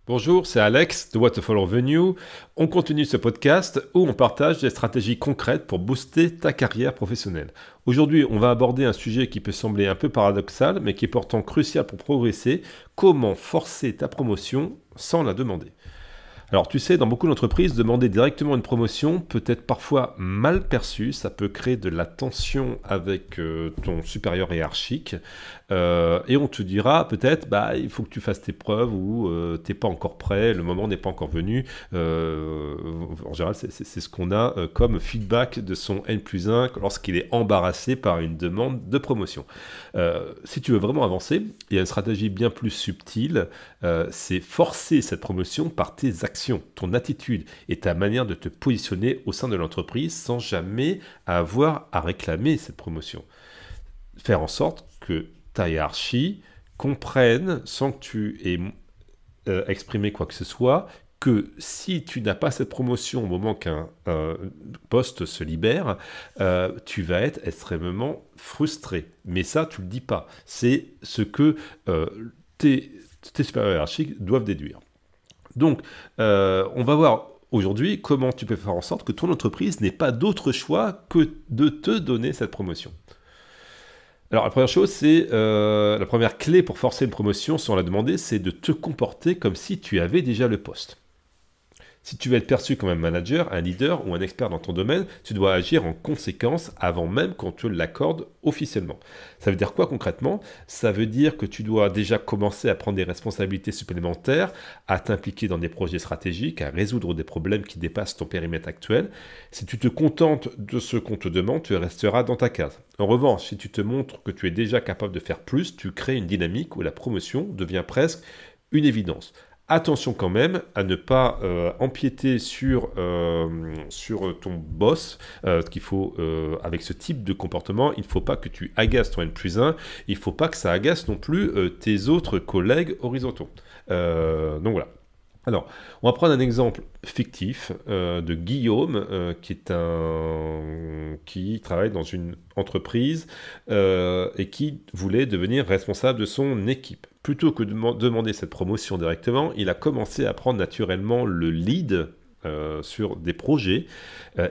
Bonjour, c'est Alex de Waterfall Revenue. On continue ce podcast où on partage des stratégies concrètes pour booster ta carrière professionnelle. Aujourd'hui, on va aborder un sujet qui peut sembler un peu paradoxal, mais qui est pourtant crucial pour progresser. Comment forcer ta promotion sans la demander ? Alors tu sais, dans beaucoup d'entreprises, demander directement une promotion peut être parfois mal perçu, ça peut créer de la tension avec ton supérieur hiérarchique, et on te dira peut-être, il faut que tu fasses tes preuves ou t'es pas encore prêt, le moment n'est pas encore venu. En général, c'est ce qu'on a comme feedback de son N+1 lorsqu'il est embarrassé par une demande de promotion. Si tu veux vraiment avancer, il y a une stratégie bien plus subtile, c'est forcer cette promotion par tes actions, ton attitude et ta manière de te positionner au sein de l'entreprise sans jamais avoir à réclamer cette promotion. Faire en sorte que ta hiérarchie comprenne, sans que tu aies exprimé quoi que ce soit, que si tu n'as pas cette promotion au moment qu'un poste se libère, tu vas être extrêmement frustré. Mais ça, tu ne le dis pas. C'est ce que tes supérieurs hiérarchiques doivent déduire. Donc, on va voir aujourd'hui comment tu peux faire en sorte que ton entreprise n'ait pas d'autre choix que de te donner cette promotion. Alors, la première chose, c'est la première clé pour forcer une promotion sans la demander, c'est de te comporter comme si tu avais déjà le poste. Si tu veux être perçu comme un manager, un leader ou un expert dans ton domaine, tu dois agir en conséquence avant même qu'on te l'accorde officiellement. Ça veut dire quoi concrètement ? Ça veut dire que tu dois déjà commencer à prendre des responsabilités supplémentaires, à t'impliquer dans des projets stratégiques, à résoudre des problèmes qui dépassent ton périmètre actuel. Si tu te contentes de ce qu'on te demande, tu resteras dans ta case. En revanche, si tu te montres que tu es déjà capable de faire plus, tu crées une dynamique où la promotion devient presque une évidence. Attention quand même à ne pas empiéter sur ton boss, qu'il faut, avec ce type de comportement, il ne faut pas que tu agaces ton N+1, il ne faut pas que ça agace non plus tes autres collègues horizontaux. Donc voilà. Alors, on va prendre un exemple fictif de Guillaume, qui travaille dans une entreprise et qui voulait devenir responsable de son équipe. Plutôt que de demander cette promotion directement, il a commencé à prendre naturellement le lead sur des projets.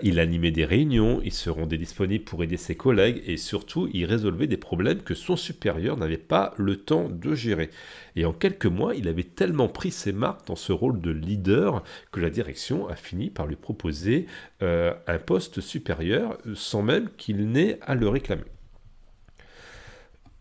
Il animait des réunions, il se rendait disponible pour aider ses collègues et surtout, il résolvait des problèmes que son supérieur n'avait pas le temps de gérer. Et en quelques mois, il avait tellement pris ses marques dans ce rôle de leader que la direction a fini par lui proposer un poste supérieur sans même qu'il n'ait à le réclamer.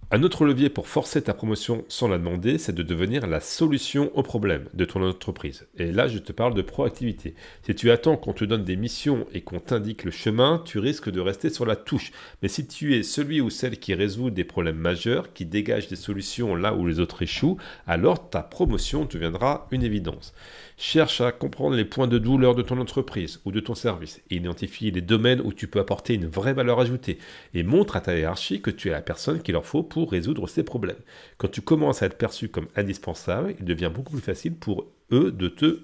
Un autre levier pour forcer ta promotion sans la demander, c'est de devenir la solution au problème de ton entreprise. Et là, je te parle de proactivité. Si tu attends qu'on te donne des missions et qu'on t'indique le chemin, tu risques de rester sur la touche. Mais si tu es celui ou celle qui résout des problèmes majeurs, qui dégage des solutions là où les autres échouent, alors ta promotion deviendra une évidence. Cherche à comprendre les points de douleur de ton entreprise ou de ton service. Identifie les domaines où tu peux apporter une vraie valeur ajoutée. Et montre à ta hiérarchie que tu es la personne qu'il leur faut pour résoudre ces problèmes. Quand tu commences à être perçu comme indispensable, il devient beaucoup plus facile pour eux de te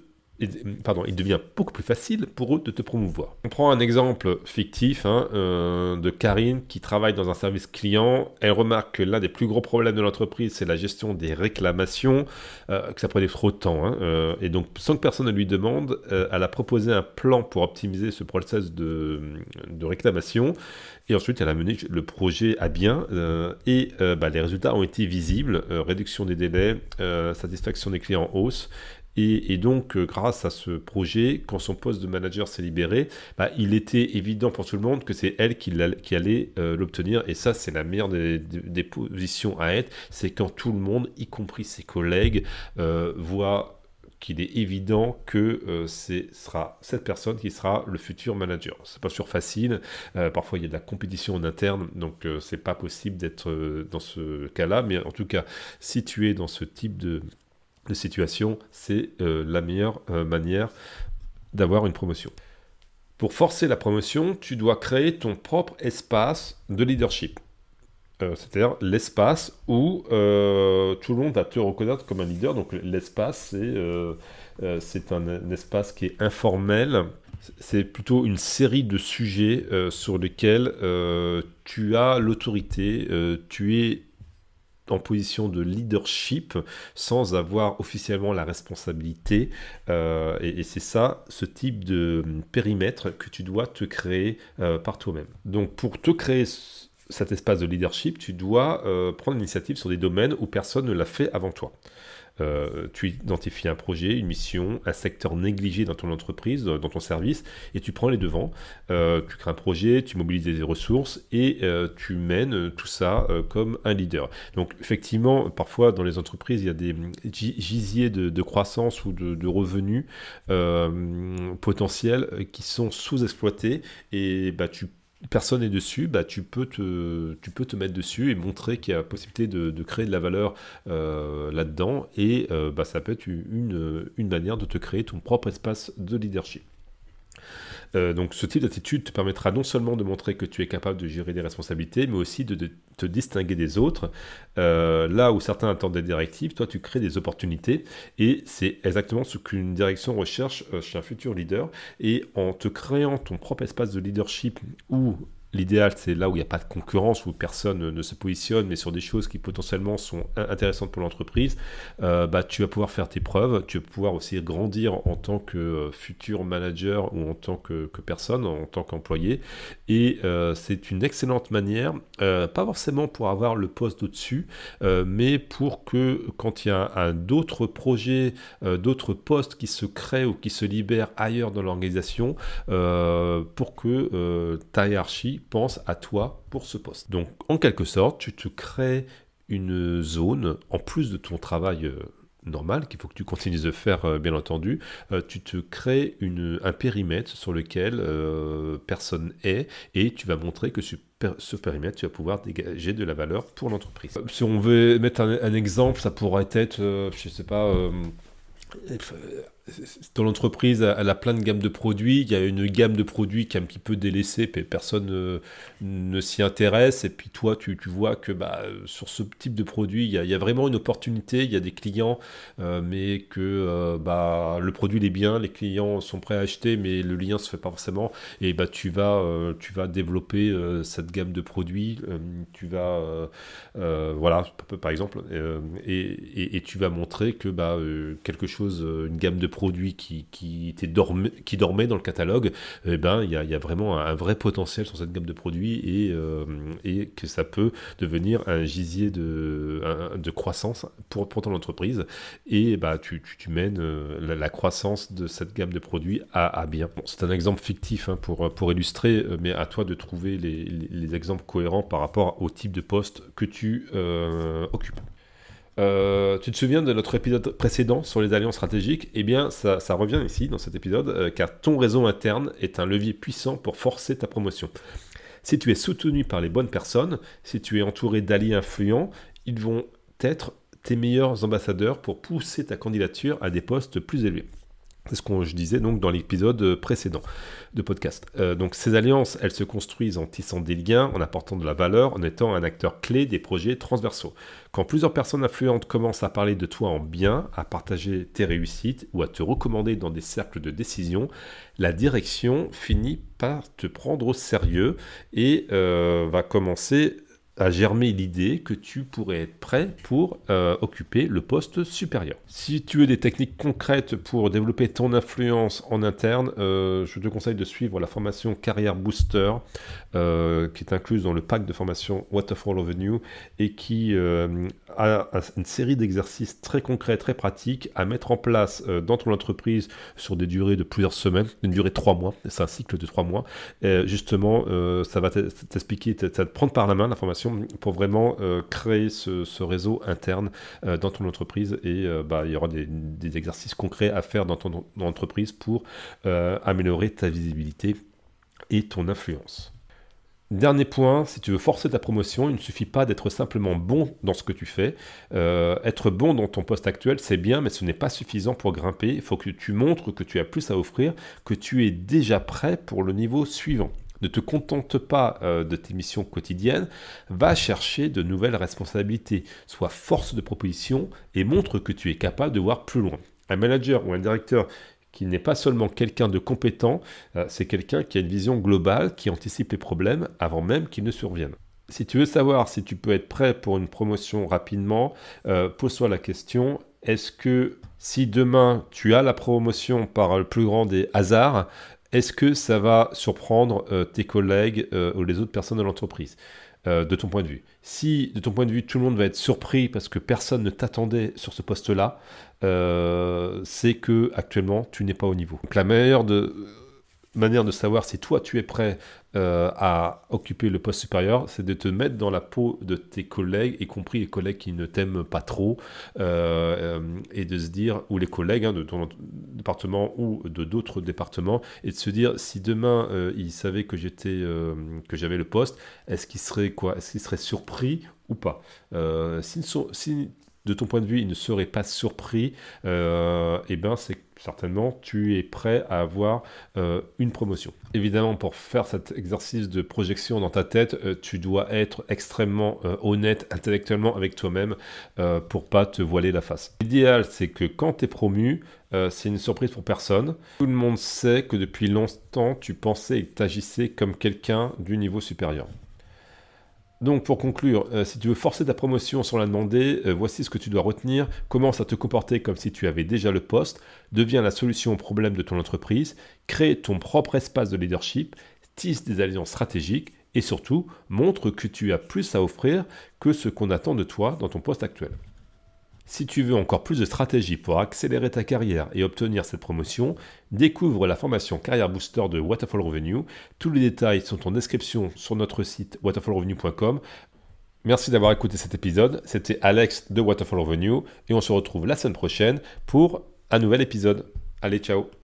promouvoir. On prend un exemple fictif de Karine qui travaille dans un service client. Elle remarque que l'un des plus gros problèmes de l'entreprise, c'est la gestion des réclamations, que ça prenait trop de temps. Et donc, sans que personne ne lui demande, elle a proposé un plan pour optimiser ce process de réclamation. Et ensuite, elle a mené le projet à bien et les résultats ont été visibles. Réduction des délais, satisfaction des clients en hausse. Et donc, grâce à ce projet, quand son poste de manager s'est libéré, il était évident pour tout le monde que c'est elle qui allait l'obtenir. Et ça, c'est la meilleure des positions à être. C'est quand tout le monde, y compris ses collègues, voit qu'il est évident que ce sera cette personne qui sera le futur manager. C'est pas sûr facile, parfois il y a de la compétition en interne, donc c'est pas possible d'être dans ce cas-là, mais en tout cas, si tu es dans ce type de situation, c'est la meilleure manière d'avoir une promotion. Pour forcer la promotion, tu dois créer ton propre espace de leadership. C'est-à-dire l'espace où tout le monde va te reconnaître comme un leader. Donc l'espace, c'est un espace qui est informel. C'est plutôt une série de sujets sur lesquels tu as l'autorité, tu es en position de leadership sans avoir officiellement la responsabilité. Et c'est ça, ce type de périmètre que tu dois te créer par toi-même. Donc pour te créer cet espace de leadership, tu dois prendre l'initiative sur des domaines où personne ne l'a fait avant toi. Tu identifies un projet, une mission, un secteur négligé dans ton entreprise, dans ton service, et tu prends les devants. Tu crées un projet, tu mobilises des ressources et tu mènes tout ça comme un leader. Donc effectivement, parfois dans les entreprises, il y a des gisiers de croissance ou de revenus potentiels qui sont sous-exploités et personne n'est dessus, tu peux te mettre dessus et montrer qu'il y a possibilité de créer de la valeur là-dedans et ça peut être une manière de te créer ton propre espace de leadership. Donc ce type d'attitude te permettra non seulement de montrer que tu es capable de gérer des responsabilités, mais aussi de te distinguer des autres. Là où certains attendent des directives, toi tu crées des opportunités et c'est exactement ce qu'une direction recherche chez un futur leader. Et en te créant ton propre espace de leadership où l'idéal, c'est là où il n'y a pas de concurrence, où personne ne se positionne, mais sur des choses qui potentiellement sont intéressantes pour l'entreprise, tu vas pouvoir faire tes preuves, tu vas pouvoir aussi grandir en tant que futur manager ou en tant que personne, en tant qu'employé. Et c'est une excellente manière, pas forcément pour avoir le poste au-dessus, mais pour que quand il y a d'autres projets, d'autres postes qui se créent ou qui se libèrent ailleurs dans l'organisation, pour que ta hiérarchie pense à toi pour ce poste. Donc, en quelque sorte, tu te crées une zone, en plus de ton travail normal, qu'il faut que tu continues de faire, bien entendu, tu te crées un périmètre sur lequel personne est, et tu vas montrer que ce périmètre, tu vas pouvoir dégager de la valeur pour l'entreprise. Si on veut mettre un exemple, ça pourrait être, je sais pas... dans l'entreprise, elle a plein de gammes de produits. Il y a une gamme de produits qui est un petit peu délaissée, puis personne ne s'y intéresse. Et puis toi, tu vois que sur ce type de produit, il y a vraiment une opportunité. Il y a des clients, mais que le produit il est bien, les clients sont prêts à acheter, mais le lien se fait pas forcément. Et tu vas développer cette gamme de produits. Voilà, par exemple, et tu vas montrer que quelque chose, une gamme de produits qui dormait dans le catalogue, il y a vraiment un vrai potentiel sur cette gamme de produits et que ça peut devenir un gisier de croissance pour ton entreprise. Et tu mènes la croissance de cette gamme de produits à bien. Bon, c'est un exemple fictif pour illustrer, mais à toi de trouver les exemples cohérents par rapport au type de poste que tu occupes. Tu te souviens de notre épisode précédent sur les alliances stratégiques? Eh bien, ça revient ici dans cet épisode, car ton réseau interne est un levier puissant pour forcer ta promotion. Si tu es soutenu par les bonnes personnes, si tu es entouré d'alliés influents, ils vont être tes meilleurs ambassadeurs pour pousser ta candidature à des postes plus élevés. C'est ce que je disais donc dans l'épisode précédent de podcast. Donc ces alliances, elles se construisent en tissant des liens, en apportant de la valeur, en étant un acteur clé des projets transversaux. Quand plusieurs personnes influentes commencent à parler de toi en bien, à partager tes réussites ou à te recommander dans des cercles de décision, la direction finit par te prendre au sérieux et va commencer à germer l'idée que tu pourrais être prêt pour occuper le poste supérieur. Si tu veux des techniques concrètes pour développer ton influence en interne, je te conseille de suivre la formation Carrière Booster qui est incluse dans le pack de formation Waterfall Avenue et qui a une série d'exercices très concrets, très pratiques à mettre en place dans ton entreprise sur des durées de plusieurs semaines, une durée de 3 mois, c'est un cycle de 3 mois. Justement, ça va t'expliquer, ça va te prendre par la main la formation pour vraiment créer ce réseau interne dans ton entreprise et il y aura des exercices concrets à faire dans ton entreprise pour améliorer ta visibilité et ton influence. Dernier point, si tu veux forcer ta promotion, il ne suffit pas d'être simplement bon dans ce que tu fais. Être bon dans ton poste actuel, c'est bien, mais ce n'est pas suffisant pour grimper. Il faut que tu montres que tu as plus à offrir, que tu es déjà prêt pour le niveau suivant. Ne te contente pas de tes missions quotidiennes, va chercher de nouvelles responsabilités. Sois force de proposition et montre que tu es capable de voir plus loin. Un manager ou un directeur qui n'est pas seulement quelqu'un de compétent, c'est quelqu'un qui a une vision globale, qui anticipe les problèmes avant même qu'ils ne surviennent. Si tu veux savoir si tu peux être prêt pour une promotion rapidement, pose-toi la question, est-ce que si demain tu as la promotion par le plus grand des hasards, est-ce que ça va surprendre tes collègues ou les autres personnes de l'entreprise de ton point de vue? Si de ton point de vue tout le monde va être surpris parce que personne ne t'attendait sur ce poste-là, c'est que actuellement tu n'es pas au niveau. Donc la meilleure manière de savoir si toi tu es prêt à occuper le poste supérieur, c'est de te mettre dans la peau de tes collègues, y compris les collègues qui ne t'aiment pas trop, et de se dire, ou les collègues de ton département ou de d'autres départements, et de se dire, si demain ils savaient que j'avais le poste, est-ce qu'ils seraient quoi? Est-ce qu'ils seraient surpris ou pas? Si de ton point de vue, ils ne seraient pas surpris, eh ben c'est certainement tu es prêt à avoir une promotion. Évidemment, pour faire cet exercice de projection dans ta tête, tu dois être extrêmement honnête intellectuellement avec toi-même pour pas te voiler la face. L'idéal, c'est que quand tu es promu, c'est une surprise pour personne. Tout le monde sait que depuis longtemps, tu pensais et t'agissais comme quelqu'un du niveau supérieur. Donc pour conclure, si tu veux forcer ta promotion sans la demander, voici ce que tu dois retenir. Commence à te comporter comme si tu avais déjà le poste, deviens la solution au problème de ton entreprise, crée ton propre espace de leadership, tisse des alliances stratégiques et surtout, montre que tu as plus à offrir que ce qu'on attend de toi dans ton poste actuel. Si tu veux encore plus de stratégies pour accélérer ta carrière et obtenir cette promotion, découvre la formation Carrière Booster de Waterfall Revenue. Tous les détails sont en description sur notre site waterfallrevenue.com. Merci d'avoir écouté cet épisode. C'était Alex de Waterfall Revenue et on se retrouve la semaine prochaine pour un nouvel épisode. Allez, ciao!